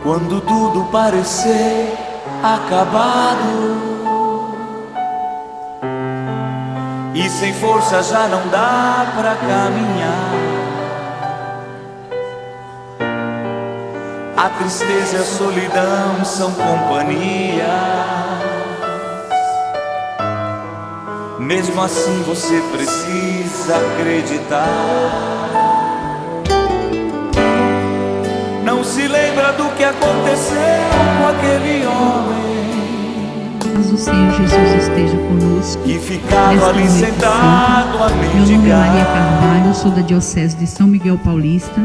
quando tudo parecer acabado e sem força já não dá pra caminhar. A tristeza e a solidão são companhia. Mesmo assim você precisa acreditar. Não se lembra do que aconteceu com aquele homem, Mas o Senhor Jesus esteja conosco. que ficava ali sentado a Meu nome é Maria mendigar. Carvalho, sou da Diocese de São Miguel Paulista.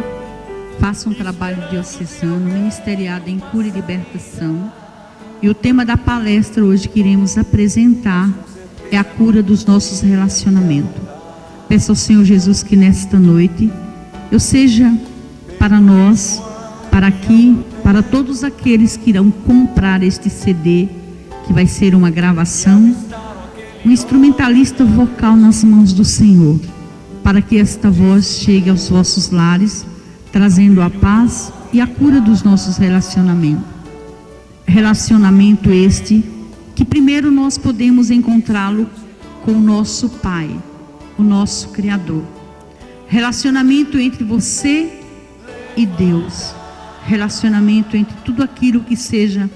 Faço um trabalho diocesano, ministeriado em cura e libertação. E o tema da palestra hoje que iremos apresentar é a cura dos nossos relacionamentos. Peço ao Senhor Jesus que nesta noite eu seja para nós, para aqui, para todos aqueles que irão comprar este CD, que vai ser uma gravação, um instrumentalista vocal nas mãos do Senhor, para que esta voz chegue aos vossos lares, trazendo a paz e a cura dos nossos relacionamentos. Relacionamento este que primeiro nós podemos encontrá-lo com o nosso Pai, o nosso Criador. Relacionamento entre você e Deus. Relacionamento entre tudo aquilo que seja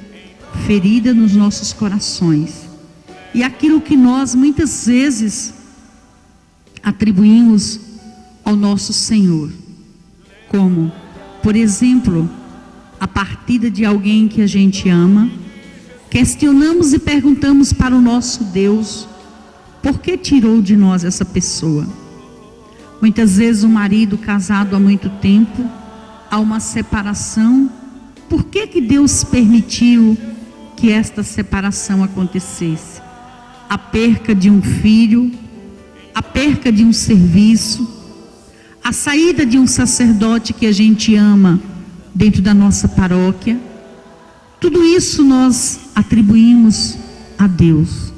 ferida nos nossos corações. E aquilo que nós muitas vezes atribuímos ao nosso Senhor. Como, por exemplo, a partida de alguém que a gente ama. Questionamos e perguntamos para o nosso Deus, por que tirou de nós essa pessoa? Muitas vezes o marido casado há muito tempo, há uma separação. Por que que Deus permitiu que esta separação acontecesse? A perca de um filho, a perca de um serviço, a saída de um sacerdote que a gente ama dentro da nossa paróquia. Tudo isso nós atribuímos a Deus.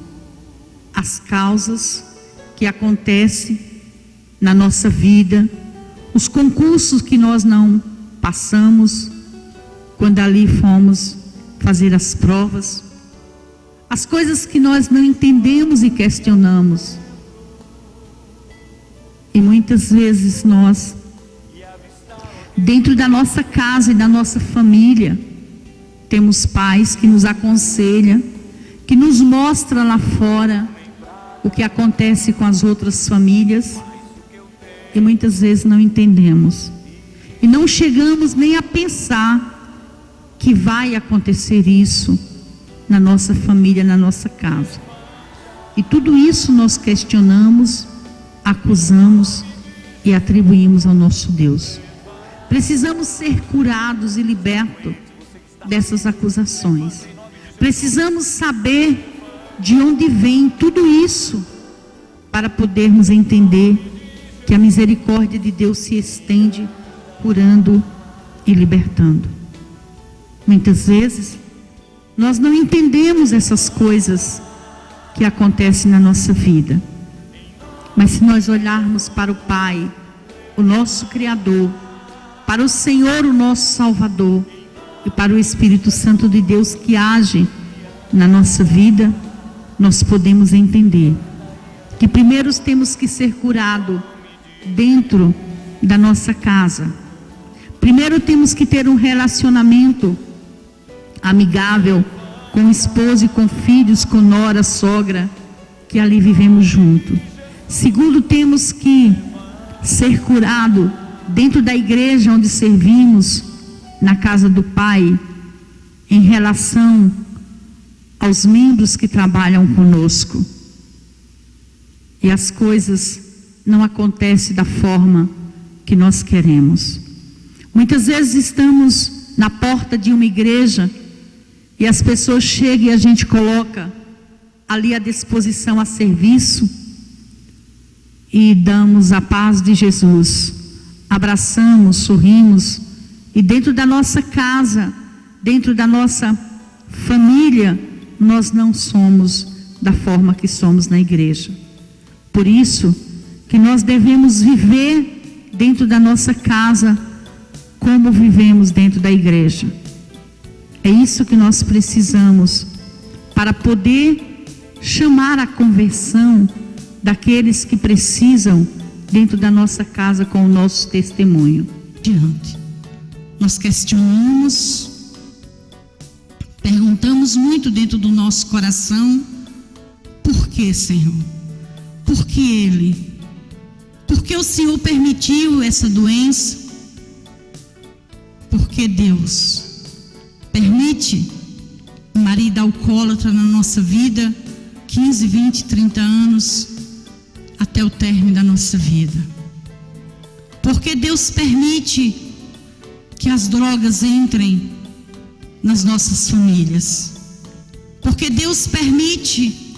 As causas que acontecem na nossa vida, os concursos que nós não passamos quando ali fomos fazer as provas, as coisas que nós não entendemos e questionamos. E muitas vezes nós, dentro da nossa casa e da nossa família, temos pais que nos aconselham, que nos mostram lá fora o que acontece com as outras famílias, e muitas vezes não entendemos. E não chegamos nem a pensar que vai acontecer isso na nossa família, na nossa casa. E tudo isso nós questionamos, acusamos e atribuímos ao nosso Deus. Precisamos ser curados e libertos dessas acusações. Precisamos saber de onde vem tudo isso, para podermos entender que a misericórdia de Deus se estende, curando e libertando. Muitas vezes nós não entendemos essas coisas que acontecem na nossa vida, mas se nós olharmos para o Pai, o nosso Criador, para o Senhor, o nosso Salvador, e para o Espírito Santo de Deus que age na nossa vida, nós podemos entender que primeiro temos que ser curados dentro da nossa casa. Primeiro temos que ter um relacionamento amigável com o esposo e com filhos, com nora, sogra, que ali vivemos junto. Segundo, temos que ser curado dentro da igreja onde servimos, na casa do Pai, em relação aos membros que trabalham conosco. E as coisas não acontecem da forma que nós queremos. Muitas vezes estamos na porta de uma igreja e as pessoas chegam e a gente coloca ali à disposição a serviço e damos a paz de Jesus, abraçamos, sorrimos, e dentro da nossa casa, dentro da nossa família, nós não somos da forma que somos na igreja. Por isso que nós devemos viver dentro da nossa casa como vivemos dentro da igreja. É isso que nós precisamos para poder chamar a conversão daqueles que precisam dentro da nossa casa com o nosso testemunho. Diante. Nós questionamos, perguntamos muito dentro do nosso coração: por que, Senhor? Por que ele? Por que o Senhor permitiu essa doença? Por que Deus permite um marido alcoólatra na nossa vida 15, 20, 30 anos até o término da nossa vida? Por que Deus permite que as drogas entrem nas nossas famílias? Porque Deus permite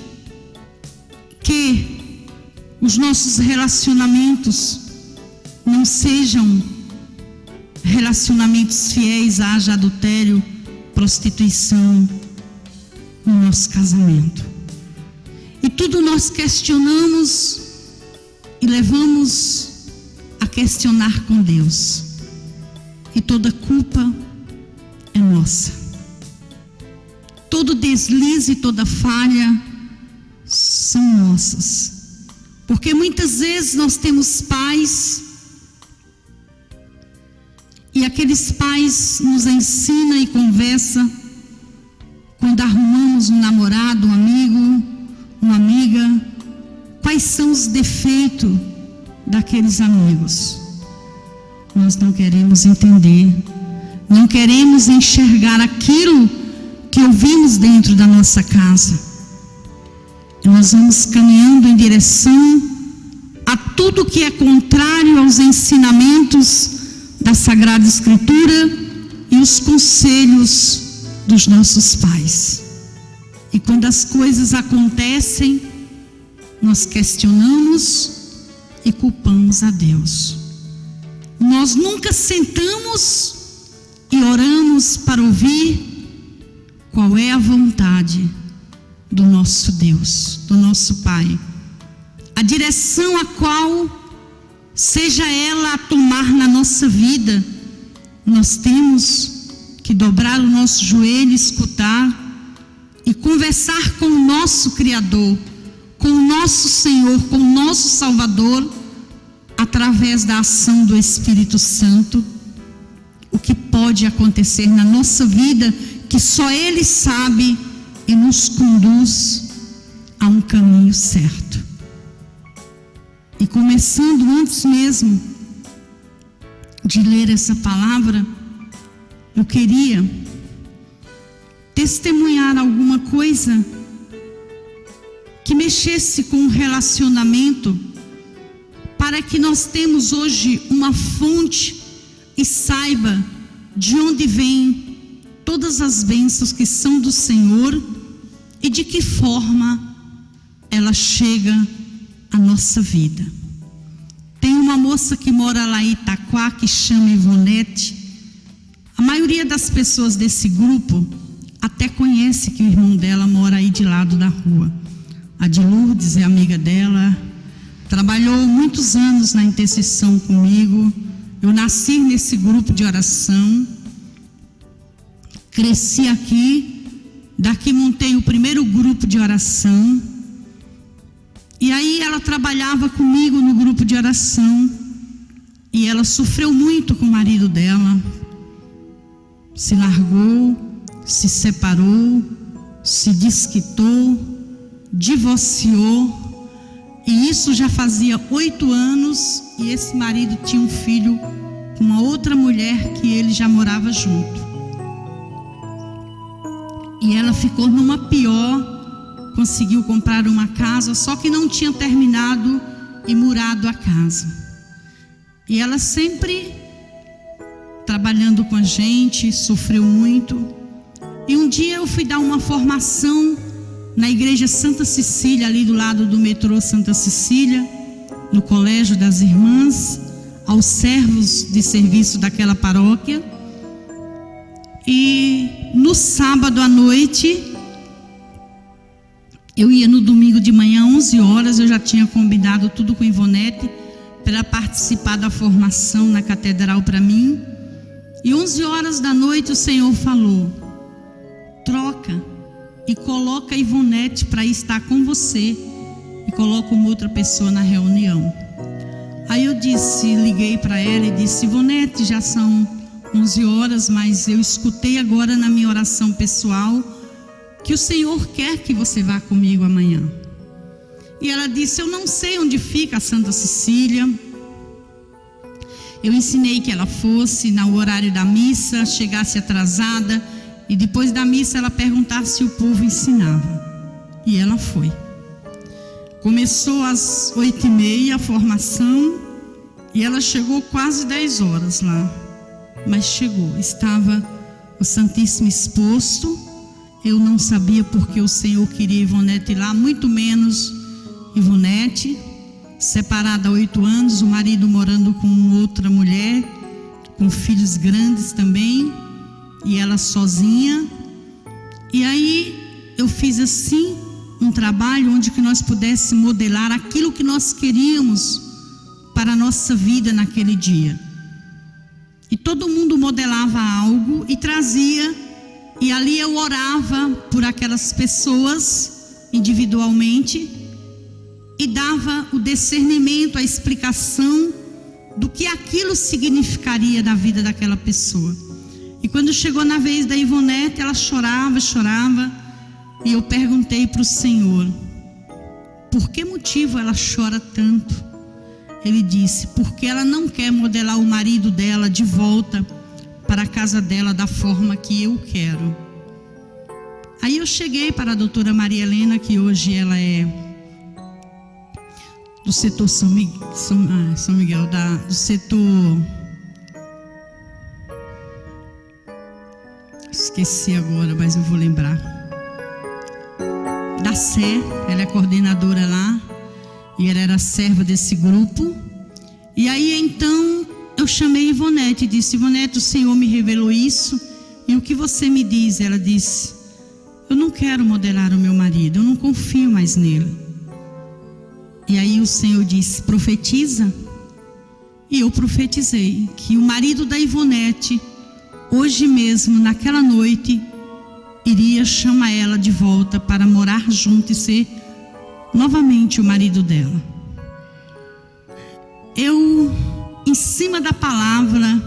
que os nossos relacionamentos não sejam relacionamentos fiéis, haja adultério, prostituição no nosso casamento. E tudo nós questionamos e levamos a questionar com Deus. E toda culpa é nossa. Todo deslize e toda falha são nossas. Porque muitas vezes nós temos pais e aqueles pais nos ensinam e conversam quando arrumamos um namorado, um amigo, uma amiga, quais são os defeitos daqueles amigos. Nós não queremos entender, não queremos enxergar aquilo que ouvimos dentro da nossa casa. E nós vamos caminhando em direção a tudo que é contrário aos ensinamentos da Sagrada Escritura e os conselhos dos nossos pais. E quando as coisas acontecem, nós questionamos e culpamos a Deus. Nós nunca sentamos e oramos para ouvir qual é a vontade do nosso Deus, do nosso Pai. A direção a qual seja ela a tomar na nossa vida, nós temos que dobrar o nosso joelho, escutar e conversar com o nosso Criador, com o nosso Senhor, com o nosso Salvador, através da ação do Espírito Santo, o que pode acontecer na nossa vida, que só Ele sabe e nos conduz a um caminho certo. E começando antes mesmo de ler essa palavra, eu queria testemunhar alguma coisa que mexesse com o relacionamento, para que nós temos hoje uma fonte e saiba de onde vem todas as bênçãos que são do Senhor e de que forma ela chega à nossa vida. Tem uma moça que mora lá em Itaquá, que chama Ivonete. A maioria das pessoas desse grupo até conhece que o irmão dela mora aí de lado da rua. A de Lourdes é amiga dela, trabalhou muitos anos na intercessão comigo. Eu nasci nesse grupo de oração, cresci aqui, daqui montei o primeiro grupo de oração. E aí ela trabalhava comigo no grupo de oração, e ela sofreu muito com o marido dela, se largou, se separou, se desquitou, divorciou, e isso já fazia 8 anos, e esse marido tinha um filho com uma outra mulher que ele já morava junto. E ela ficou numa pior, conseguiu comprar uma casa, só que não tinha terminado e murado a casa. E ela sempre trabalhando com a gente, sofreu muito. E um dia eu fui dar uma formação na igreja Santa Cecília, ali do lado do metrô Santa Cecília, no colégio das irmãs, aos servos de serviço daquela paróquia. E no sábado à noite, eu ia no domingo de manhã, 11 horas, eu já tinha combinado tudo com Ivonete para participar da formação na catedral para mim. E 11 horas da noite o Senhor falou: troca e coloca a Ivonete para estar com você e coloca uma outra pessoa na reunião. Aí eu liguei para ela e disse: Ivonete, já são 11 horas, mas eu escutei agora na minha oração pessoal que o Senhor quer que você vá comigo amanhã. E ela disse: eu não sei onde fica a Santa Cecília. Eu ensinei que ela fosse no horário da missa, chegasse atrasada e depois da missa ela perguntasse se o povo ensinava. E ela foi. Começou às 8h30 a formação e ela chegou quase 10 horas lá. Mas chegou, estava o Santíssimo exposto. Eu não sabia porque o Senhor queria Ivonete lá, muito menos Ivonete, separada há 8 anos, o marido morando com outra mulher, com filhos grandes também, e ela sozinha. E aí eu fiz assim um trabalho onde que nós pudéssemos modelar aquilo que nós queríamos para a nossa vida naquele dia. E todo mundo modelava algo e trazia, e ali eu orava por aquelas pessoas individualmente e dava o discernimento, a explicação do que aquilo significaria na vida daquela pessoa. E quando chegou na vez da Ivonete, ela chorava, e eu perguntei para o Senhor: por que motivo ela chora tanto? Ele disse: porque ela não quer modelar o marido dela de volta para a casa dela da forma que eu quero. Aí eu cheguei para a doutora Maria Helena, que hoje ela é do setor São Miguel, do setor, esqueci agora, mas eu vou lembrar, da Sé. Ela é coordenadora lá e ela era serva desse grupo. E aí então eu chamei Ivonete e disse: Ivonete, o Senhor me revelou isso, e o que você me diz? Ela disse: eu não quero modelar o meu marido, eu não confio mais nele. E aí o Senhor disse: profetiza. E eu profetizei que o marido da Ivonete, hoje mesmo, naquela noite, iria chamar ela de volta para morar junto e ser novamente o marido dela. Eu, em cima da palavra,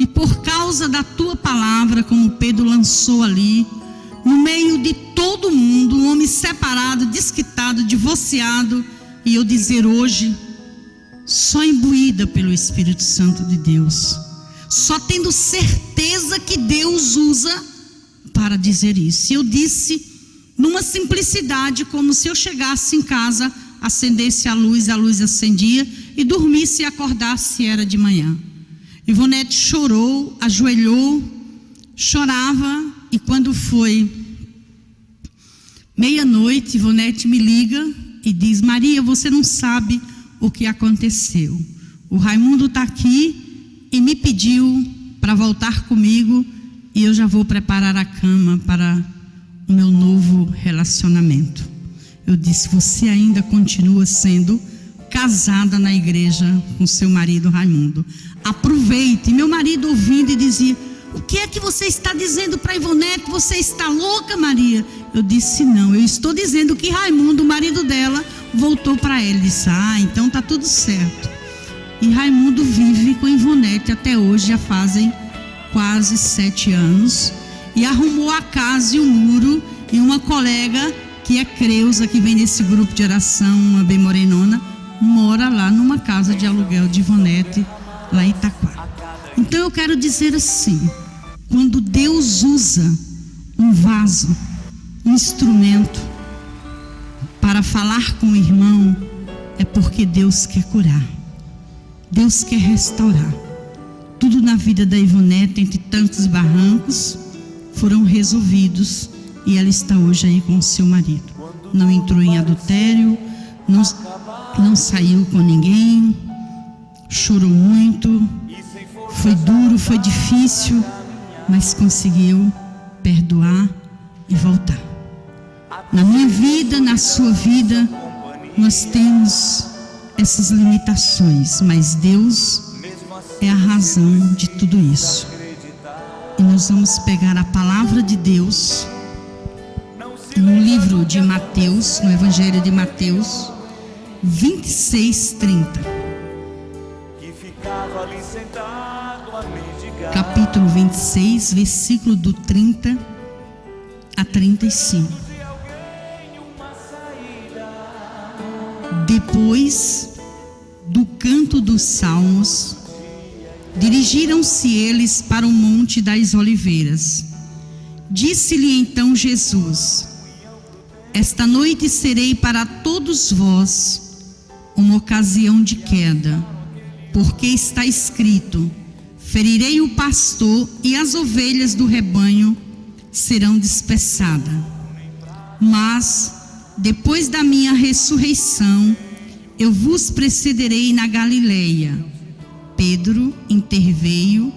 e por causa da tua palavra, como Pedro lançou ali, no meio de todo mundo, um homem separado, desquitado, divorciado, e eu dizer hoje, só imbuída pelo Espírito Santo de Deus, só tendo certeza que Deus usa para dizer isso. E eu disse numa simplicidade, como se eu chegasse em casa, acendesse a luz acendia, e dormisse e acordasse, era de manhã. Ivonete chorou, ajoelhou, chorava, e quando foi meia-noite, Ivonete me liga e diz: Maria, você não sabe o que aconteceu. O Raimundo está aqui e me pediu para voltar comigo, e eu já vou preparar a cama para o meu novo relacionamento. Eu disse: você ainda continua sendo casada na igreja com seu marido Raimundo. Aproveite. E meu marido ouvindo e dizia: o que é que você está dizendo para Ivonete? Você está louca, Maria? Eu disse: não, eu estou dizendo que Raimundo, o marido dela, voltou para ela. Ele disse: então está tudo certo. E Raimundo vive com Ivonete até hoje, já fazem quase 7 anos. E arrumou a casa e o muro, e uma colega que é Creuza, que vem nesse grupo de oração, uma bem morenona, mora lá numa casa de aluguel de Ivonete, lá em Itaquá. Então eu quero dizer assim: quando Deus usa um vaso, um instrumento para falar com o irmão, é porque Deus quer curar, Deus quer restaurar. Tudo na vida da Ivonete, entre tantos barrancos, foram resolvidos, e ela está hoje aí com o seu marido. Não entrou em adultério, não saiu com ninguém, chorou muito, foi duro, foi difícil, mas conseguiu perdoar e voltar. Na minha vida, na sua vida, nós temos essas limitações, mas Deus é a razão de tudo isso. E nós vamos pegar a palavra de Deus no livro de Mateus, no Evangelho de Mateus 26:30. que ficava ali sentado a mendigar. Capítulo 26, versículo do 30 a 35. Depois do canto dos salmos, dirigiram-se eles para o Monte das Oliveiras. Disse-lhe então Jesus: esta noite serei para todos vós uma ocasião de queda, porque está escrito: ferirei o pastor e as ovelhas do rebanho serão dispersadas. Mas depois da minha ressurreição eu vos precederei na Galileia. Pedro interveio: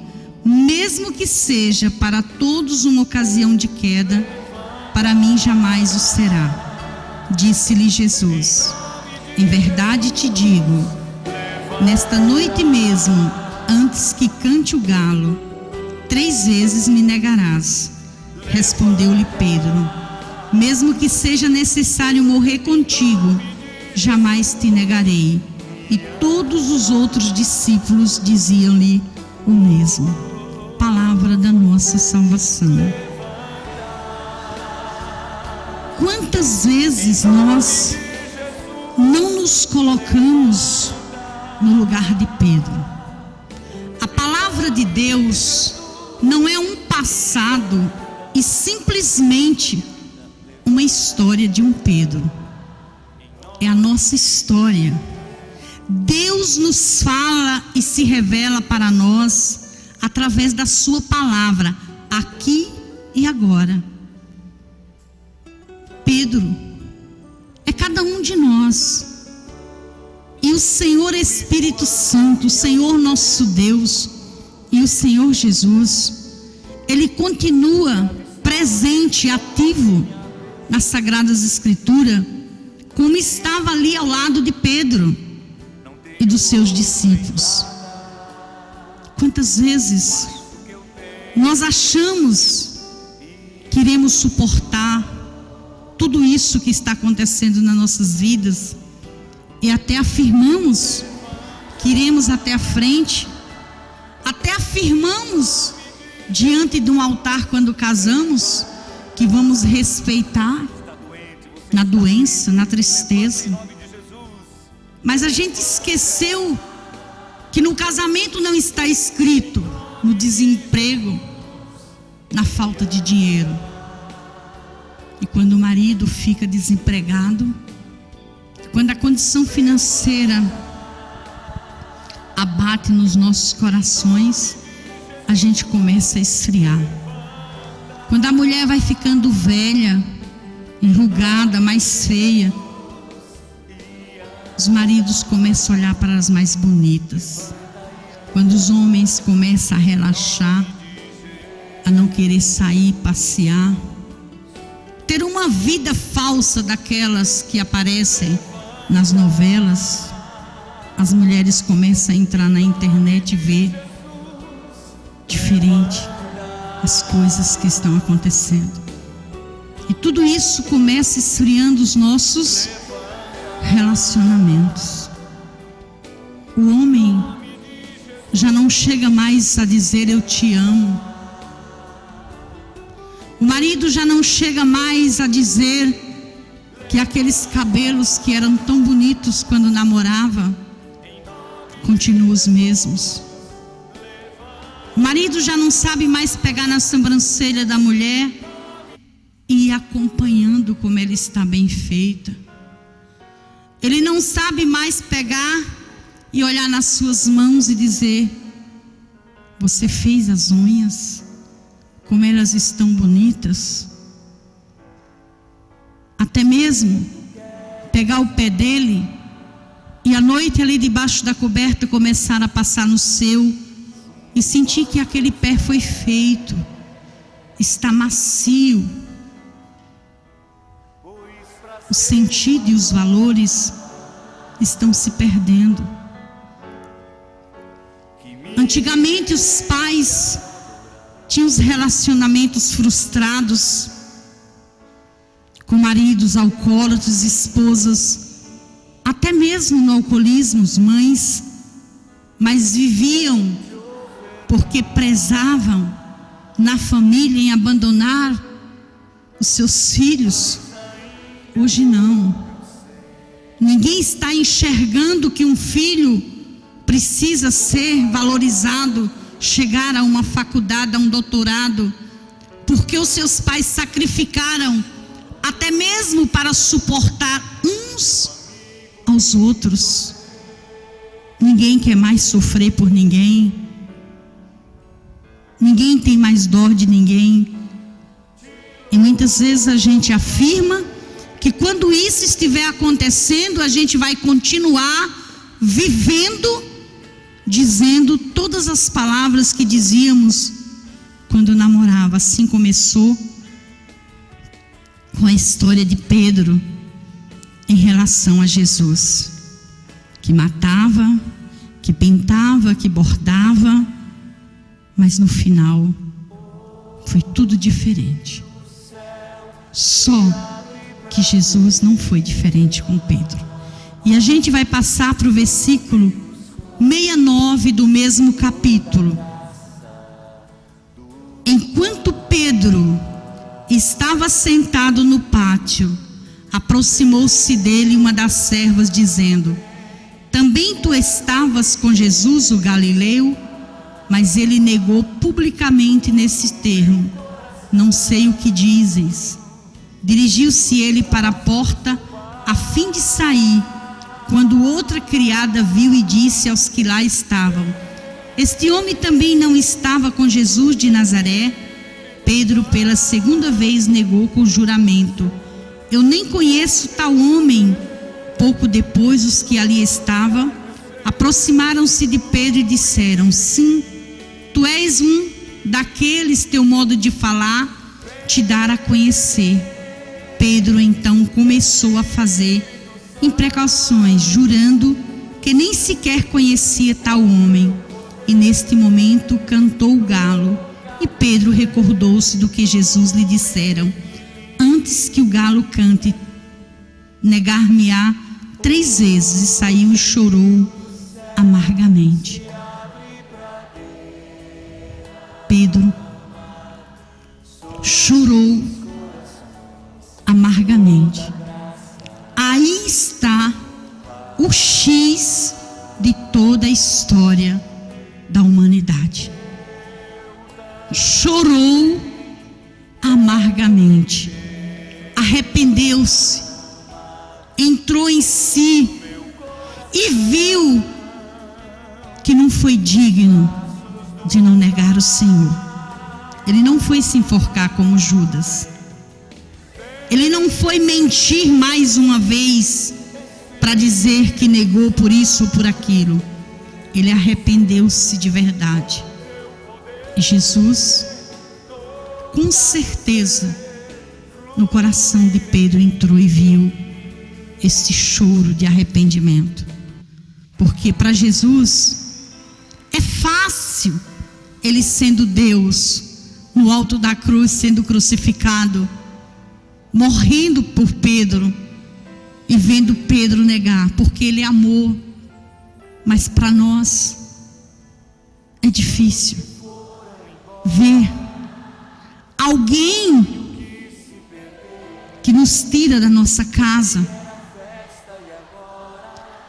mesmo que seja para todos uma ocasião de queda, para mim jamais o será. Disse-lhe Jesus: em verdade te digo, nesta noite mesmo, antes que cante o galo, 3 vezes me negarás. Respondeu-lhe Pedro: mesmo que seja necessário morrer contigo, jamais te negarei. E todos os outros discípulos diziam-lhe o mesmo. Palavra da nossa salvação. Quantas vezes nós não nos colocamos no lugar de Pedro? A palavra de Deus não é um passado e simplesmente uma história de um Pedro. É a nossa história. Deus nos fala e se revela para nós através da sua palavra, aqui e agora. Pedro é cada um de nós. E o Senhor Espírito Santo, o Senhor nosso Deus e o Senhor Jesus, Ele continua presente, ativo nas Sagradas Escrituras, como estava ali ao lado de Pedro e dos seus discípulos. Quantas vezes nós achamos que iremos suportar tudo isso que está acontecendo nas nossas vidas e até afirmamos que iremos até a frente, até afirmamos diante de um altar quando casamos que vamos respeitar na doença, na tristeza. Mas a gente esqueceu que no casamento não está escrito no desemprego, na falta de dinheiro. E quando o marido fica desempregado, quando a condição financeira abate nos nossos corações, a gente começa a esfriar. Quando a mulher vai ficando velha, enrugada, mais feia, os maridos começam a olhar para as mais bonitas. Quando os homens começam a relaxar, a não querer sair, passear, ter uma vida falsa daquelas que aparecem nas novelas, as mulheres começam a entrar na internet e ver diferente as coisas que estão acontecendo. E tudo isso começa esfriando os nossos relacionamentos. O homem já não chega mais a dizer eu te amo. O marido já não chega mais a dizer que aqueles cabelos que eram tão bonitos quando namorava continuam os mesmos. O marido já não sabe mais pegar na sobrancelha da mulher e ir acompanhando como ela está bem feita. Ele não sabe mais pegar e olhar nas suas mãos e dizer: você fez as unhas? Como elas estão bonitas. Até mesmo pegar o pé dele e à noite ali debaixo da coberta começar a passar no seu e sentir que aquele pé foi feito, está macio. O sentido e os valores estão se perdendo. Antigamente os pais tinham os relacionamentos frustrados com maridos alcoólatras, esposas, até mesmo no alcoolismo, mães, mas viviam porque prezavam na família em abandonar os seus filhos. Hoje não. Ninguém está enxergando que um filho precisa ser valorizado, chegar a uma faculdade, a um doutorado, porque os seus pais sacrificaram até mesmo para suportar uns aos outros. Ninguém quer mais sofrer por ninguém. Ninguém tem mais dó de ninguém. E muitas vezes a gente afirma que quando isso estiver acontecendo, a gente vai continuar vivendo, dizendo todas as palavras que dizíamos quando namorava. Assim começou com a história de Pedro em relação a Jesus, que matava, que pintava, que bordava, mas no final foi tudo diferente. Só que Jesus não foi diferente com Pedro. E a gente vai passar para o versículo 69 do mesmo capítulo. Enquanto Pedro estava sentado no pátio, aproximou-se dele uma das servas, dizendo: também tu estavas com Jesus, o Galileu? Mas ele negou publicamente nesse termo: não sei o que dizes. Dirigiu-se ele para a porta a fim de sair, quando outra criada viu e disse aos que lá estavam: este homem também não estava com Jesus de Nazaré? Pedro pela segunda vez negou com juramento: eu nem conheço tal homem. Pouco depois os que ali estavam aproximaram-se de Pedro e disseram: sim, tu és um daqueles, teu modo de falar te dar a conhecer. Pedro então começou a fazer imprecações, jurando que nem sequer conhecia tal homem. E neste momento cantou o galo, e Pedro recordou-se do que Jesus lhe disseram: antes que o galo cante, negar-me-á 3 vezes. E saiu e chorou amargamente. Pedro chorou amargamente. Aí está o X de toda a história da humanidade. Chorou amargamente, arrependeu-se, entrou em si e viu que não foi digno de não negar o Senhor. Ele não foi se enforcar como Judas. Ele não foi mentir mais uma vez para dizer que negou por isso ou por aquilo. Ele arrependeu-se de verdade. E Jesus, com certeza, no coração de Pedro entrou e viu esse choro de arrependimento. Porque para Jesus é fácil, ele sendo Deus, no alto da cruz, sendo crucificado, morrendo por Pedro e vendo Pedro negar, porque ele amou. Mas para nós é difícil ver alguém que nos tira da nossa casa,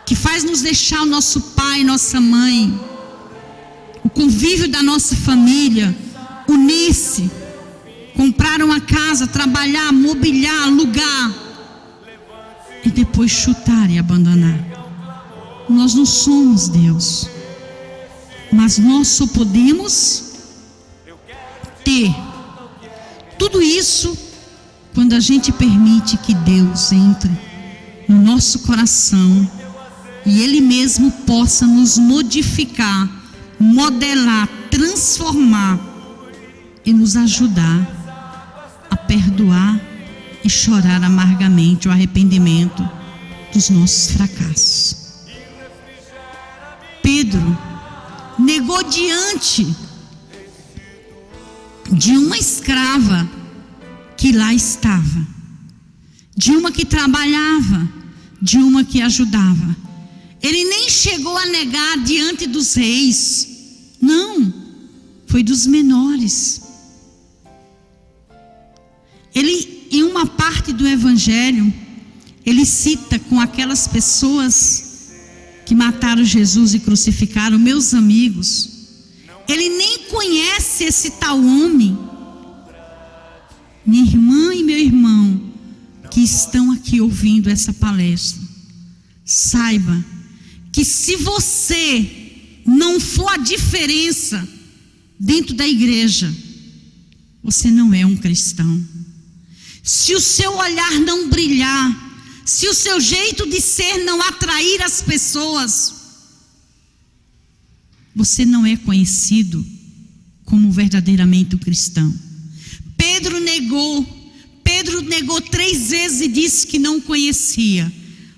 que faz nos deixar o nosso pai, nossa mãe, o convívio da nossa família, unir-se, comprar uma casa, trabalhar, mobiliar, alugar, e depois chutar e abandonar. Nós não somos Deus, mas nós só podemos ter tudo isso quando a gente permite que Deus entre no nosso coração e Ele mesmo possa nos modificar, modelar, transformar e nos ajudar a perdoar e chorar amargamente o arrependimento dos nossos fracassos. Pedro negou diante de uma escrava que lá estava. de uma que trabalhava, de uma que ajudava. Ele nem chegou a negar diante dos reis, não, foi dos menores. Ele, em uma parte do Evangelho, ele cita com aquelas pessoas que mataram Jesus e crucificaram, meus amigos, ele nem conhece esse tal homem. Minha irmã e meu irmão que estão aqui ouvindo essa palestra, saiba que se você não for a diferença dentro da igreja, você não é um cristão. Se o seu olhar não brilhar, se o seu jeito de ser não atrair as pessoas, você não é conhecido como verdadeiramente um cristão. Pedro negou 3 vezes e disse que não conhecia.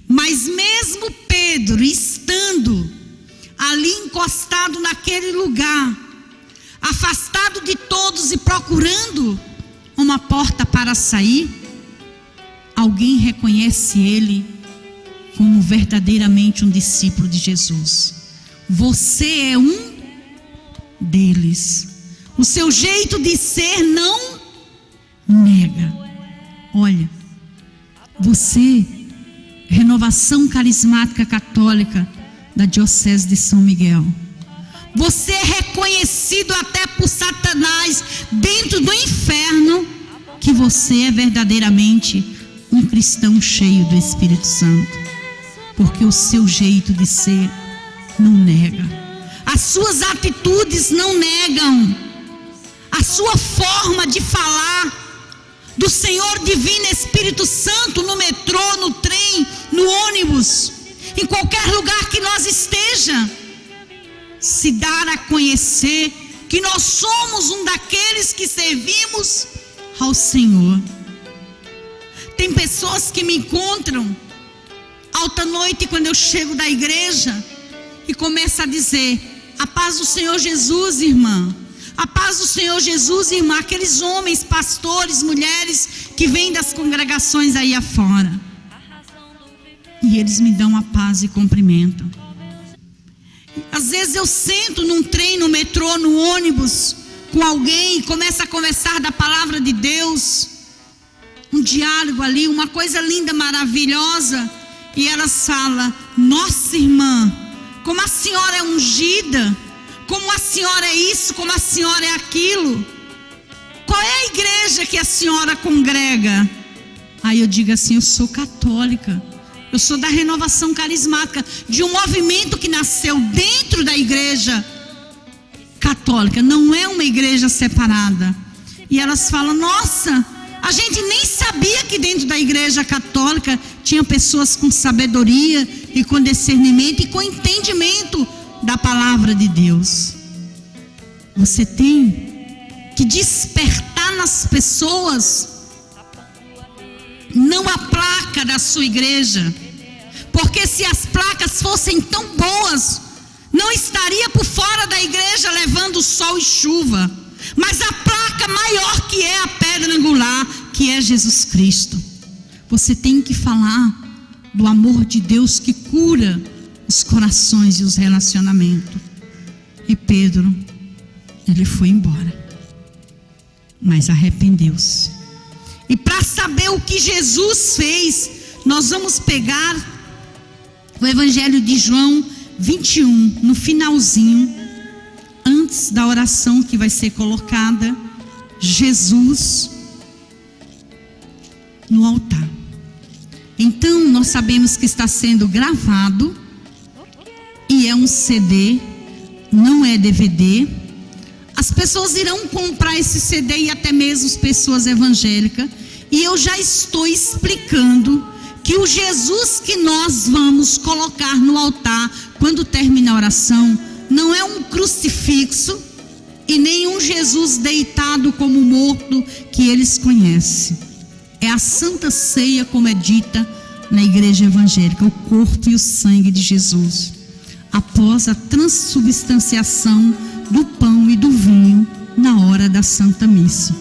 Mas mesmo Pedro estando ali encostado naquele lugar, afastado de todos e procurando uma porta para sair, alguém reconhece ele como verdadeiramente um discípulo de Jesus. Você é um deles. O seu jeito de ser não nega. Olha, você, Renovação Carismática Católica da Diocese de São Miguel, você é reconhecido até por Satanás dentro do inferno, que você é verdadeiramente um cristão cheio do Espírito Santo, porque o seu jeito de ser não nega, as suas atitudes não negam, a sua forma de falar do Senhor Divino Espírito Santo no metrô, no trem, no ônibus, em qualquer lugar que nós esteja, se dar a conhecer que nós somos um daqueles que servimos ao Senhor. Tem pessoas que me encontram alta noite quando eu chego da igreja e começa a dizer: a paz do Senhor Jesus, irmã. A paz do Senhor Jesus, irmã. Aqueles homens, pastores, mulheres que vêm das congregações aí afora. E eles me dão a paz e cumprimentam. Às vezes eu sento num trem, no metrô, no ônibus, com alguém e começo a conversar da palavra de Deus. Um diálogo ali, uma coisa linda, maravilhosa. E elas falam: nossa irmã, como a senhora é ungida, como a senhora é isso, como a senhora é aquilo. Qual é a igreja que a senhora congrega? Aí eu digo assim: eu sou católica, eu sou da Renovação Carismática, de um movimento que nasceu dentro da igreja católica, não é uma igreja separada. E elas falam: nossa, a gente nem sabia que dentro da igreja católica tinha pessoas com sabedoria e com discernimento e com entendimento da palavra de Deus. Você tem que despertar nas pessoas, não a placa da sua igreja, porque se as placas fossem tão boas, não estaria por fora da igreja levando sol e chuva, mas a placa maior, que é a pedra angular, que é Jesus Cristo. Você tem que falar do amor de Deus que cura os corações e os relacionamentos. E Pedro, ele foi embora, mas arrependeu-se. E para saber o que Jesus fez, nós vamos pegar o Evangelho de João 21, no finalzinho, antes da oração que vai ser colocada, Jesus no altar. Então nós sabemos que está sendo gravado, e é um CD, não é DVD. As pessoas irão comprar esse CD, e até mesmo as pessoas evangélicas. E eu já estou explicando que o Jesus que nós vamos colocar no altar quando terminar a oração não é um crucifixo e nem um Jesus deitado como morto que eles conhecem. É a Santa Ceia, como é dita na igreja evangélica, o corpo e o sangue de Jesus, após a transubstanciação do pão e do vinho na hora da Santa Missa.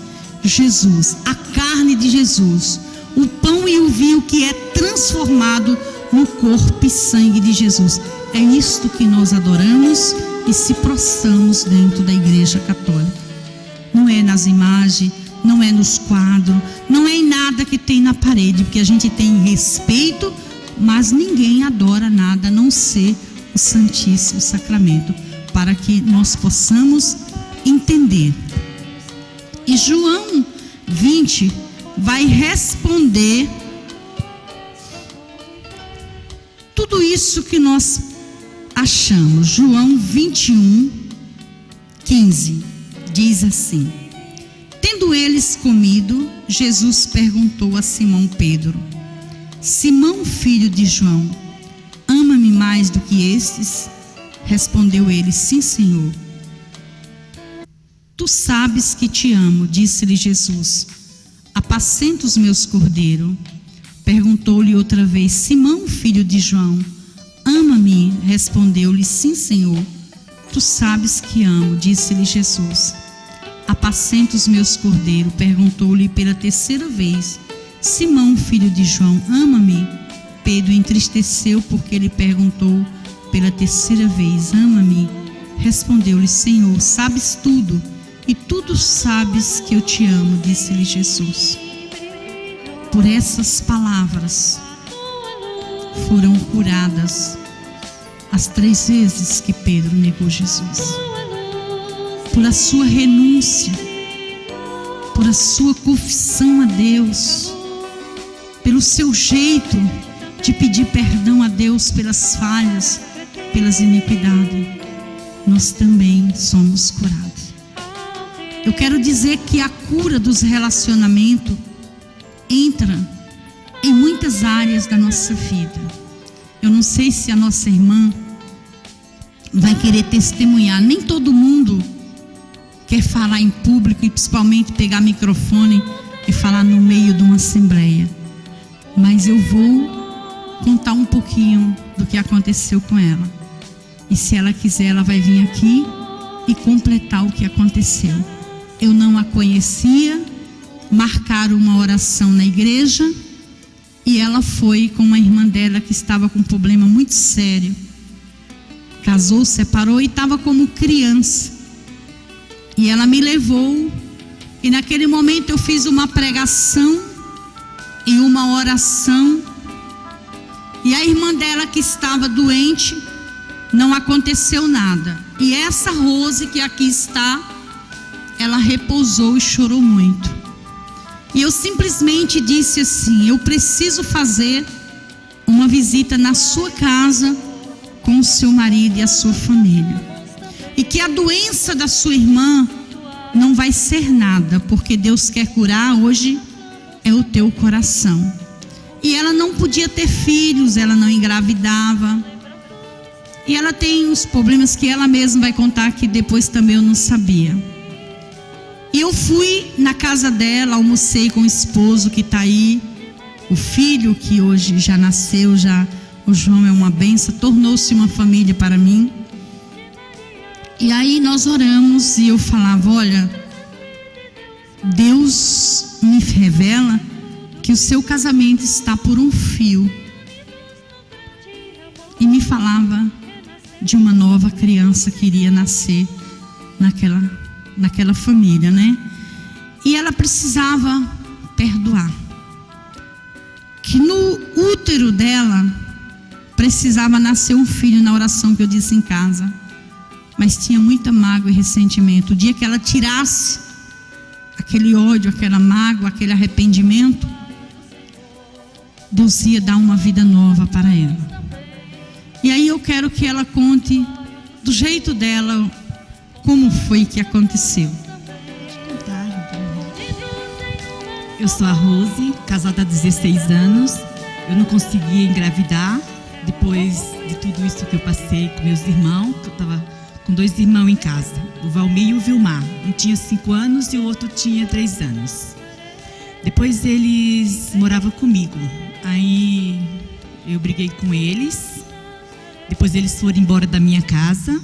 Jesus, a carne de Jesus, o pão e o vinho que é transformado no corpo e sangue de Jesus. É isto que nós adoramos e se prostramos dentro da Igreja Católica. Não é nas imagens, não é nos quadros, não é em nada que tem na parede, porque a gente tem respeito, mas ninguém adora nada a não ser o Santíssimo Sacramento, para que nós possamos entender. E João 20 vai responder tudo isso que nós achamos. João 21, 15 diz assim: tendo eles comido, Jesus perguntou a Simão Pedro: Simão, filho de João, ama-me mais do que estes? Respondeu ele: sim, Senhor. Tu sabes que te amo, disse-lhe Jesus. Apacenta os meus cordeiros. Perguntou-lhe outra vez: Simão, filho de João, ama-me? Respondeu-lhe: sim, Senhor. Tu sabes que amo, disse-lhe Jesus. Apacenta os meus cordeiros. Perguntou-lhe pela terceira vez: Simão, filho de João, ama-me? Pedro entristeceu porque ele perguntou pela terceira vez: ama-me? Respondeu-lhe: Senhor, sabes tudo, e tudo sabes que eu te amo, disse-lhe Jesus. Por essas palavras foram curadas as 3 vezes que Pedro negou Jesus. Por a sua renúncia, por a sua confissão a Deus, pelo seu jeito de pedir perdão a Deus pelas falhas, pelas iniquidades, nós também somos curados. Eu quero dizer que a cura dos relacionamentos entra em muitas áreas da nossa vida. Eu não sei se a nossa irmã vai querer testemunhar. Nem todo mundo quer falar em público e principalmente pegar microfone e falar no meio de uma assembleia. Mas eu vou contar um pouquinho do que aconteceu com ela. E se ela quiser, ela vai vir aqui e completar o que aconteceu. Eu não a conhecia, marcaram uma oração na igreja e ela foi com uma irmã dela que estava com um problema muito sério. Casou, separou e estava como criança. E ela me levou e naquele momento eu fiz uma pregação e uma oração. E a irmã dela que estava doente, não aconteceu nada. E essa Rose que aqui está, ela repousou e chorou muito. E eu simplesmente disse assim: eu preciso fazer uma visita na sua casa com o seu marido e a sua família. E que a doença da sua irmã não vai ser nada, porque Deus quer curar hoje é o teu coração. E ela não podia ter filhos, ela não engravidava. E ela tem uns problemas que ela mesma vai contar, que depois também eu não sabia. E eu fui na casa dela, almocei com o esposo que está aí, o filho que hoje já nasceu, o João é uma bênção, tornou-se uma família para mim. E aí nós oramos e eu falava: olha, Deus me revela que o seu casamento está por um fio. E me falava de uma nova criança que iria nascer naquela família, né? E ela precisava perdoar. Que no útero dela precisava nascer um filho, na oração que eu disse em casa. Mas tinha muita mágoa e ressentimento. O dia que ela tirasse aquele ódio, aquela mágoa, aquele arrependimento, Deus ia dar uma vida nova para ela. E aí eu quero que ela conte do jeito dela como foi que aconteceu. Eu sou a Rose, casada há 16 anos. Eu não conseguia engravidar depois de tudo isso que eu passei com meus irmãos. Eu estava com 2 irmãos em casa, o Valmir e o Vilmar. Um tinha 5 anos e o outro tinha 3 anos. Depois eles moravam comigo. Aí eu briguei com eles. Depois eles foram embora da minha casa.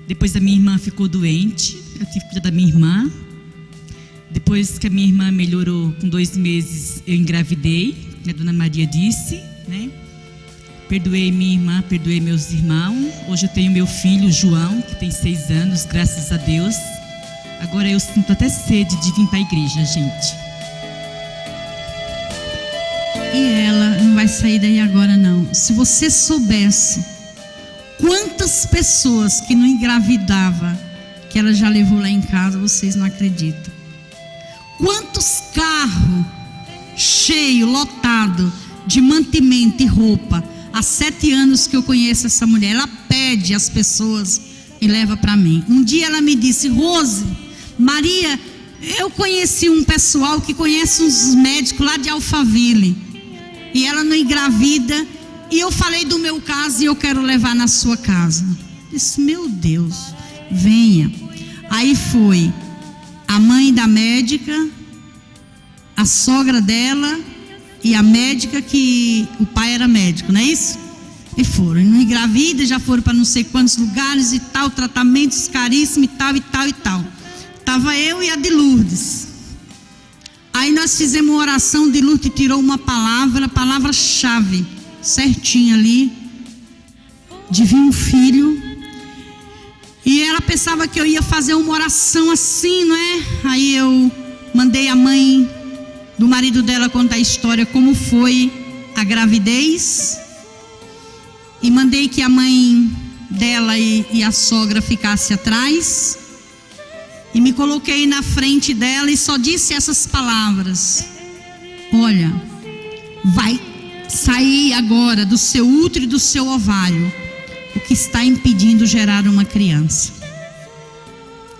Depois a minha irmã ficou doente. Eu tive que cuidar da minha irmã. Depois que a minha irmã melhorou, com 2 meses, eu engravidei, a dona Maria disse, né? Perdoei minha irmã, perdoei meus irmãos. Hoje eu tenho meu filho, João, que tem 6 anos, graças a Deus. Agora eu sinto até sede de vir para a igreja, gente. E ela não vai sair daí agora, não. Se você soubesse quantas pessoas que não engravidava que ela já levou lá em casa, vocês não acreditam. Quantos carros cheios, lotados de mantimento e roupa. Há 7 anos que eu conheço essa mulher. Ela pede às pessoas e leva para mim. Um dia ela me disse: Rose, Maria, eu conheci um pessoal que conhece uns médicos lá de Alphaville. E ela não engravida. E eu falei do meu caso e eu quero levar na sua casa. Eu disse: meu Deus, venha. Aí foi a mãe da médica, a sogra dela e a médica, que o pai era médico, não é isso? E foram, e não engravida, já foram para não sei quantos lugares e tal, tratamentos caríssimos e tal, e tal, e tal. Estava eu e a de Lourdes. Aí nós fizemos uma oração, de Lourdes tirou uma palavra-chave, certinha ali, de vir um filho. E ela pensava que eu ia fazer uma oração assim, não é? Aí eu mandei a mãe do marido dela contar a história, como foi a gravidez. E mandei que a mãe dela e a sogra ficassem atrás. E me coloquei na frente dela e só disse essas palavras: olha, vai sair agora do seu útero e do seu ovário o que está impedindo gerar uma criança.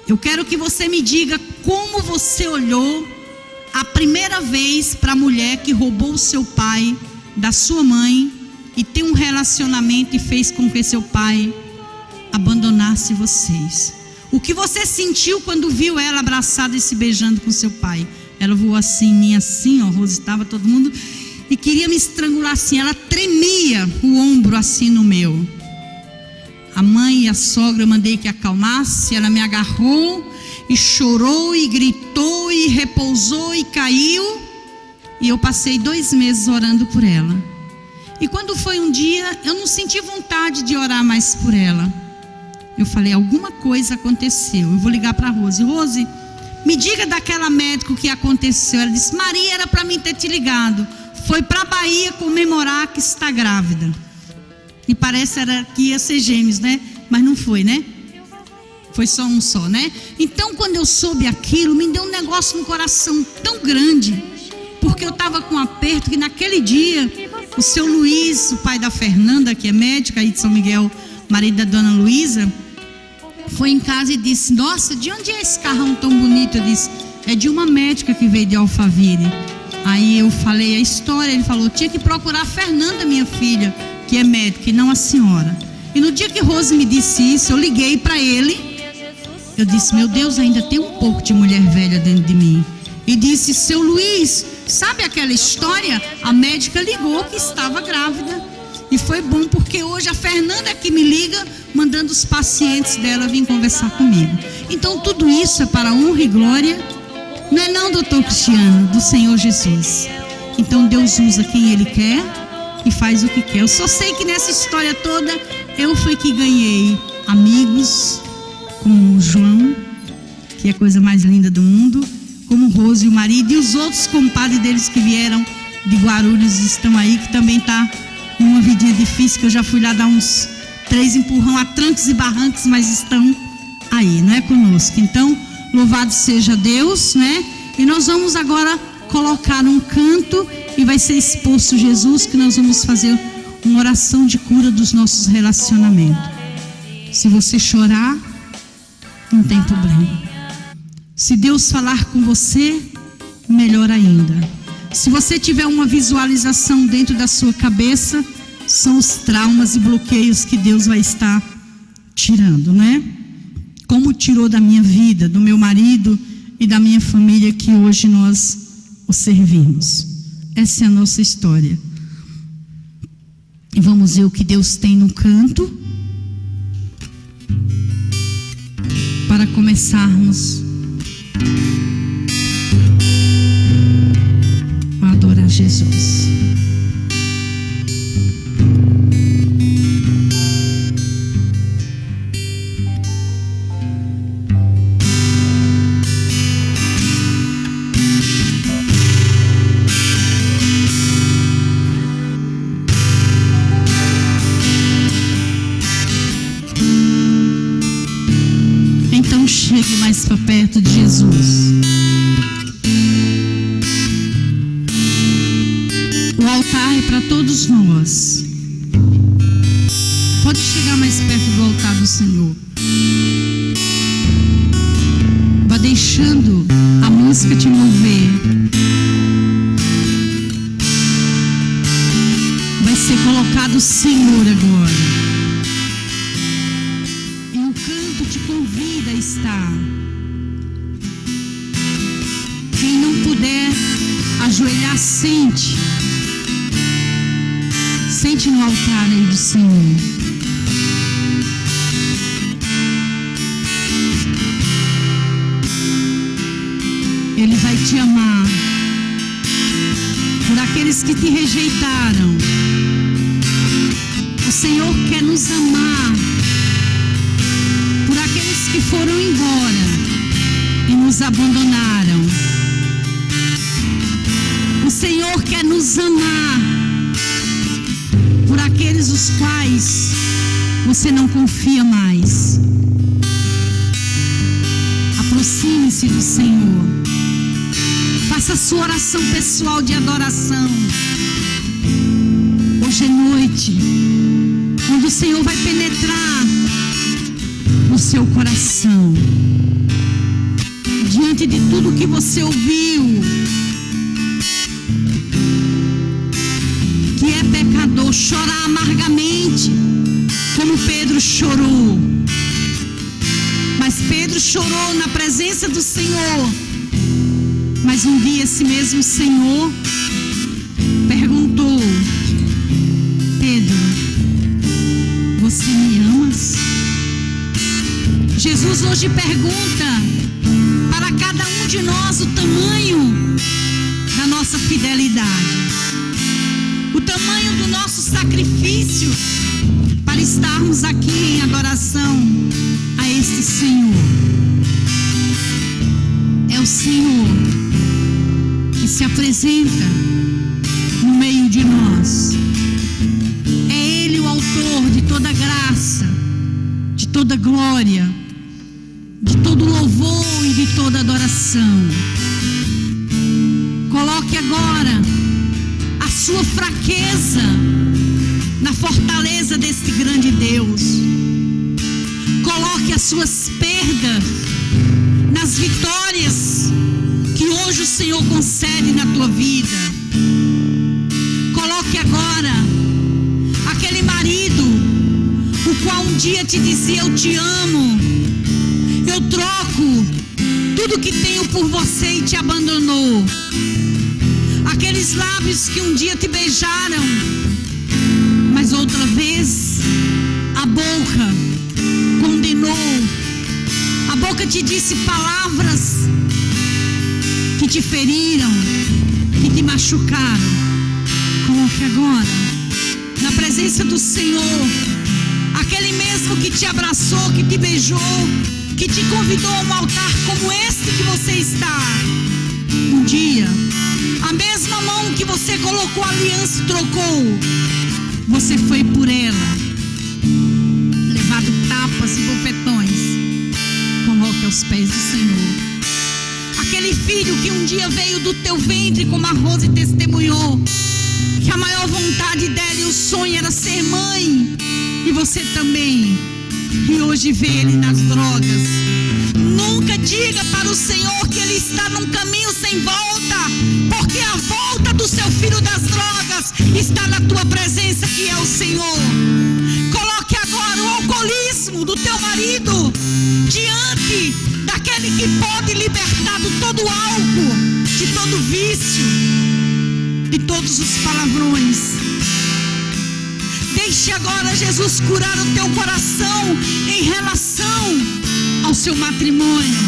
Eu quero que você me diga como você olhou a primeira vez para a mulher que roubou o seu pai da sua mãe e tem um relacionamento e fez com que seu pai abandonasse vocês. O que você sentiu quando viu ela abraçada e se beijando com seu pai? Ela voou assim, minha assim, ó, Rose, estava todo mundo, e queria me estrangular assim. Ela tremia o ombro assim no meu. A mãe e a sogra eu mandei que acalmasse. Ela me agarrou e chorou e gritou e repousou e caiu. E eu passei 2 meses orando por ela. E quando foi um dia, eu não senti vontade de orar mais por ela. Eu falei: alguma coisa aconteceu, eu vou ligar para a Rose. Rose, me diga daquela médica o que aconteceu. Ela disse: Maria, era para mim ter te ligado. Foi para a Bahia comemorar que está grávida. E parece que ia ser gêmeos, né? Mas não foi, né? Foi só um só, né? Então, quando eu soube aquilo, me deu um negócio no coração tão grande. Porque eu estava com um aperto que naquele dia, o seu Luiz, o pai da Fernanda, que é médica aí de São Miguel, marido da dona Luísa, foi em casa e disse: nossa, de onde é esse carrão tão bonito? Eu disse: é de uma médica que veio de Alphaville. Aí eu falei a história. Ele falou: tinha que procurar a Fernanda, minha filha, que é médica, e não a senhora. E no dia que Rose me disse isso, eu liguei para ele. Eu disse: meu Deus, ainda tem um pouco de mulher velha dentro de mim. E disse: seu Luiz, sabe aquela história? A médica ligou que estava grávida. E foi bom, porque hoje a Fernanda é que me liga, mandando os pacientes dela vir conversar comigo. Então tudo isso é para a honra e glória, não é não, doutor Cristiano, do Senhor Jesus. Então Deus usa quem Ele quer e faz o que quer. Eu só sei que nessa história toda, eu fui que ganhei amigos, como o João, que é a coisa mais linda do mundo, como Rose e o marido, e os outros compadres deles que vieram de Guarulhos estão aí, que também está numa vidinha difícil, que eu já fui lá dar uns 3 empurrão a trancos e barrancos, mas estão aí, não é, conosco. Então, louvado seja Deus, né? E nós vamos agora colocar um canto e vai ser exposto Jesus, que nós vamos fazer uma oração de cura dos nossos relacionamentos. Se você chorar, não tem problema. Se Deus falar com você, melhor ainda. Se você tiver uma visualização dentro da sua cabeça, são os traumas e bloqueios que Deus vai estar tirando, né? Como tirou da minha vida, do meu marido e da minha família, que hoje nós o servimos. Essa é a nossa história. E vamos ver o que Deus tem no canto, para começarmos Jesus. Então chegue mais para perto de Jesus. O altar é para todos nós. Pode chegar mais perto do altar do Senhor. Vá deixando a música te mover. Vai ser colocado o Senhor agora. E o canto te convida a estar. Quem não puder ajoelhar, sente. Sente no altar aí do Senhor. Ele vai te amar por aqueles que te rejeitaram. O Senhor quer nos amar por aqueles que foram embora e nos abandonaram. O Senhor quer nos amar por aqueles os quais você não confia mais. Aproxime-se do Senhor. Faça a sua oração pessoal de adoração. Hoje é noite, onde o Senhor vai penetrar no seu coração. Diante de tudo que você ouviu, que é pecador, chorar amargamente, como Pedro chorou. Mas Pedro chorou na presença do Senhor. Mas um dia esse mesmo Senhor perguntou: Pedro, você me amas? Jesus hoje pergunta para cada um de nós o tamanho da nossa fidelidade, o tamanho do nosso sacrifício para estarmos aqui em adoração a este Senhor. É o Senhor que se apresenta no meio de nós. É Ele o autor de toda graça, de toda glória, de todo louvor e de toda adoração. Coloque agora a sua fraqueza na fortaleza deste grande Deus. Coloque as suas perdas nas vitórias que hoje o Senhor concede na tua vida. Coloque agora aquele marido o qual um dia te dizia: eu te amo, eu troco tudo que tenho por você, e te abandonou. Aqueles lábios que um dia te beijaram, mas outra vez a boca condenou. A boca te disse palavras que te feriram, que te machucaram. Coloque agora na presença do Senhor aquele mesmo que te abraçou, que te beijou, que te convidou a um altar como este que você está. Um dia, a mesma mão que você colocou a aliança e trocou, você foi por ela levado tapas e bofetões. Coloque aos pés do Senhor aquele filho que um dia veio do teu ventre, como a Rose testemunhou, que a maior vontade dela e o sonho era ser mãe, e você também, e hoje vê ele nas drogas. Nunca diga para o Senhor que ele está num caminho sem volta, porque a volta do seu filho das drogas está na tua presença, que é o Senhor. Coloque agora o alcoolismo do teu marido diante daquele que pode libertar de todo álcool, de todo vício, de todos os palavrões. Deixe agora Jesus curar o teu coração em relação ao seu matrimônio.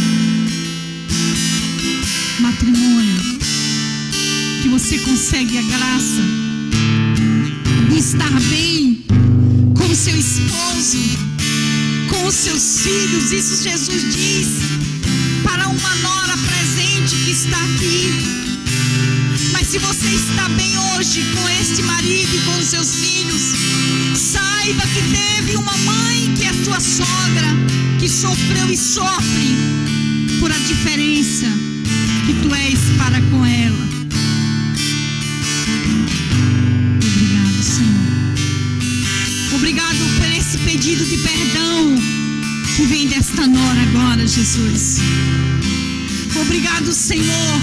Matrimônio. que você consegue a graça de estar bem com o seu esposo, com os seus filhos. Isso Jesus diz para uma nora presente que está aqui. Mas se você está bem hoje com este marido e com os seus filhos, saiba que teve uma mãe que é sua sogra, que sofreu e sofre por a diferença que tu és para com ela. Obrigado, Senhor. Obrigado por esse pedido de perdão que vem desta nora agora, Jesus. Obrigado, Senhor,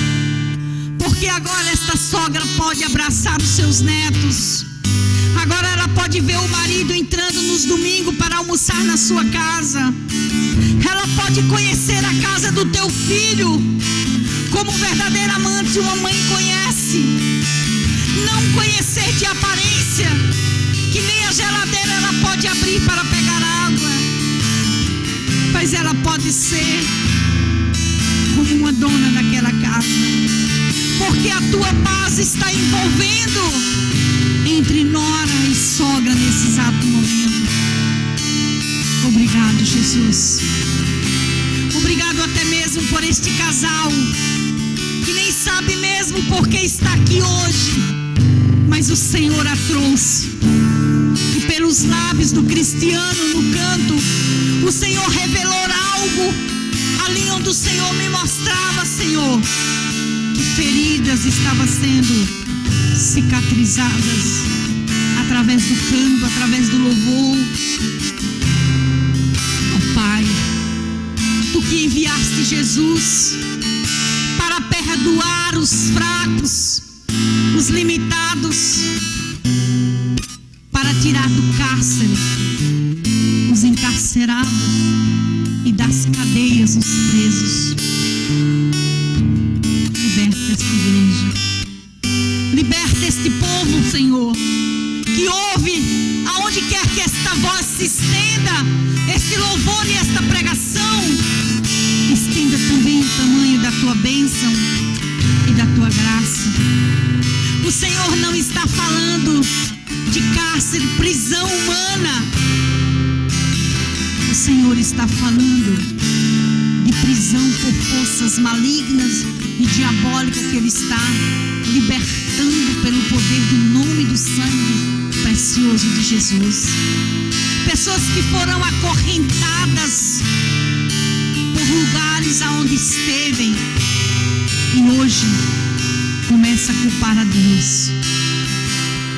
porque agora esta sogra pode abraçar os seus netos. Agora ela pode ver o marido entrando nos domingos para almoçar na sua casa. Ela pode conhecer a casa do teu filho como verdadeira amante uma mãe conhece. Não conhecer de aparência, que nem a geladeira ela pode abrir para pegar água, mas ela pode ser como uma dona daquela casa, porque a tua paz está envolvendo entre nora e sogra nesse exato momento. Obrigado, Jesus. Obrigado até mesmo por este casal que nem sabe mesmo por que está aqui hoje, mas o Senhor a trouxe. E pelos lábios do Cristiano no canto, o Senhor revelou algo ali onde o Senhor me mostrava, Senhor, que feridas estavam sendo cicatrizadas através do canto, através do louvor. Ó Pai, Tu que enviaste Jesus para perdoar os fracos, os limitados, para tirar do cárcere os encarcerados e das cadeias os presos. Liberta esta igreja, liberta este povo, Senhor, que ouve aonde quer que esta voz se estenda, este louvor e esta pregação. Estenda também o tamanho da tua bênção e da tua graça. O Senhor não está falando de cárcere, prisão humana. O Senhor está falando de prisão por forças malignas e diabólicas que Ele está libertando pelo poder do nome e do sangue precioso de Jesus. Pessoas que foram acorrentadas por lugares aonde estevem e hoje começa a culpar a Deus.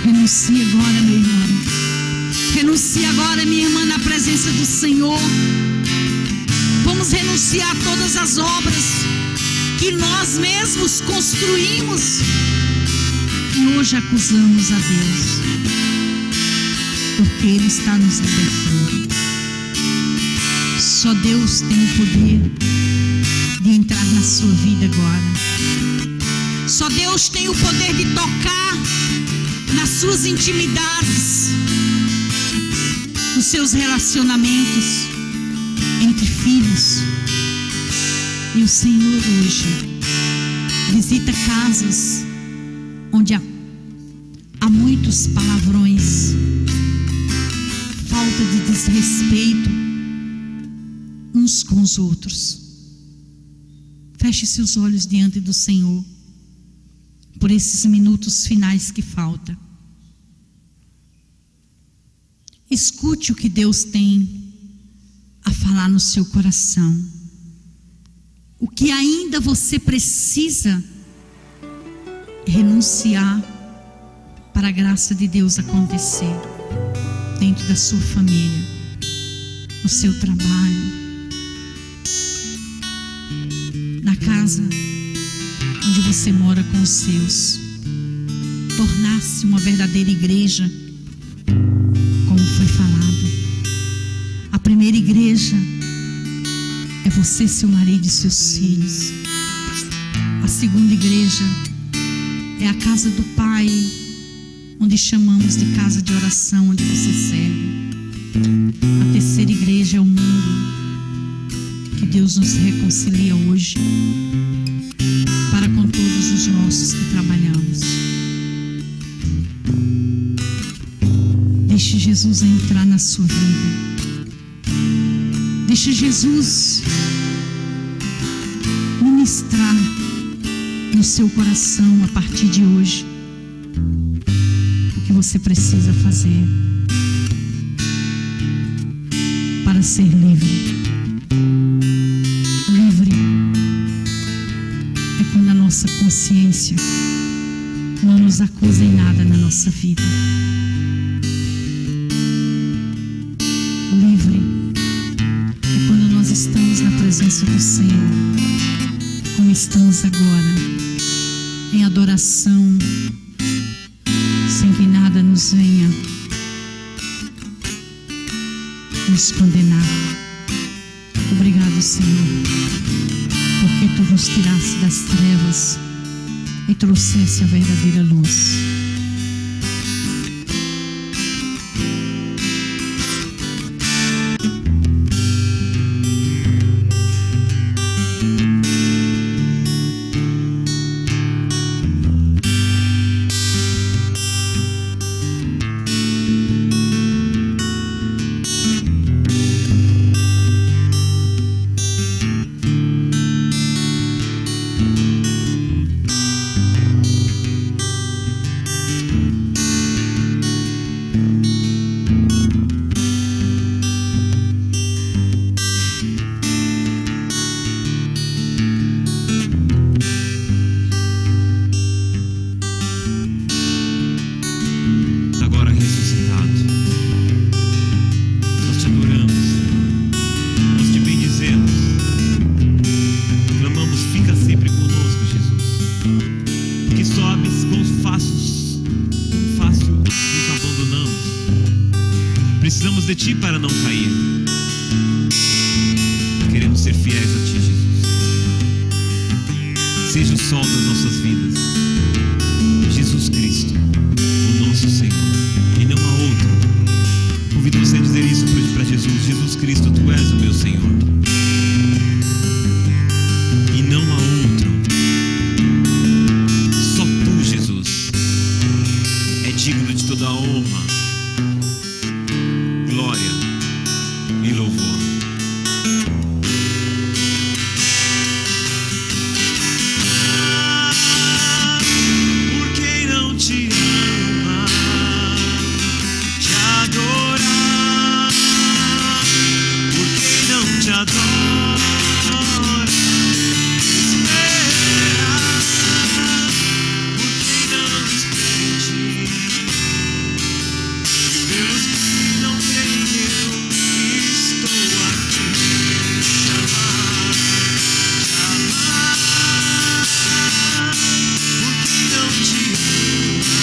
Renuncie agora, meu irmão. Renuncie agora, minha irmã, na presença do Senhor. Vamos renunciar a todas as obras que nós mesmos construímos e hoje acusamos a Deus, porque Ele está nos libertando. Só Deus tem o poder de entrar na sua vida agora. Só Deus tem o poder de tocar nas suas intimidades, nos seus relacionamentos entre filhos. E o Senhor hoje visita casas onde há muitos palavrões, falta de desrespeito uns com os outros. Feche seus olhos diante do Senhor por esses minutos finais que faltam. Escute o que Deus tem a falar no seu coração. O que ainda você precisa renunciar para a graça de Deus acontecer dentro da sua família, no seu trabalho, na casa onde você mora com os seus. Tornar-se uma verdadeira igreja, como foi falado. A primeira igreja é você, seu marido e seus filhos. A segunda igreja é a casa do Pai, onde chamamos de casa de oração, onde você serve. A terceira igreja é o mundo, que Deus nos reconcilia hoje para com todos os nossos que trabalhamos. Deixe Jesus entrar na sua vida. Deixe Jesus ministrar no seu coração a partir de hoje o que você precisa fazer para ser livre. Livre é quando a nossa consciência não nos acusa em nada na nossa vida. Livre é quando nós estamos na presença do Senhor, como estamos agora, em adoração, sem que nada nos venha nos condenar. Obrigado, Senhor, porque Tu nos tiraste das trevas e trouxeste a verdadeira luz. Precisamos de Ti para não cair. Queremos ser fiéis a Ti, Jesus. Seja o sol das nossas vidas. Jesus Cristo, o nosso Senhor, e não há outro. Convido você a dizer isso para Jesus. Jesus Cristo, Tu és o meu Senhor, e não há outro. Só Tu, Jesus, é digno de toda a honra, glória e louvor. Por quem não te ama, te adorar. Por quem não te adora, esperar. Por quem não espera em Ti, e pelos que não creem, eu estou aqui. Te amar, te amar. Por quem não te ama,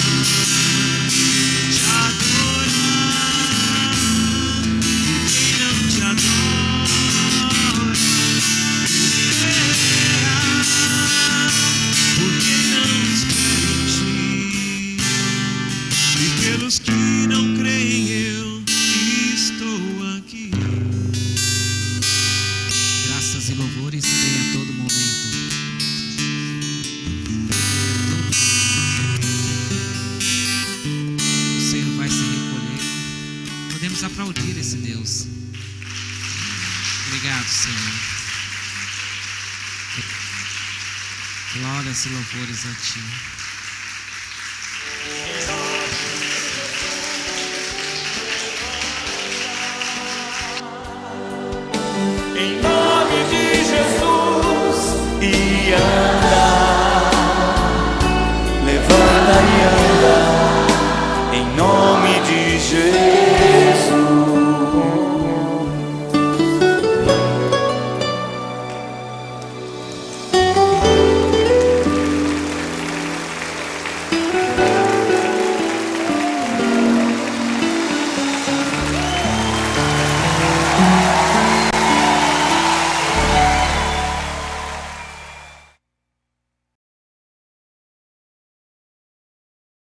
te adorar. Por quem não te adora, esperar. Por quem não espera em Ti, e pelos que não creem, eu estou aqui. Graças e louvores se deem a todo momento. O Senhor vai se recolher. Podemos aplaudir esse Deus. Obrigado, Senhor. Glórias e louvores a Ti.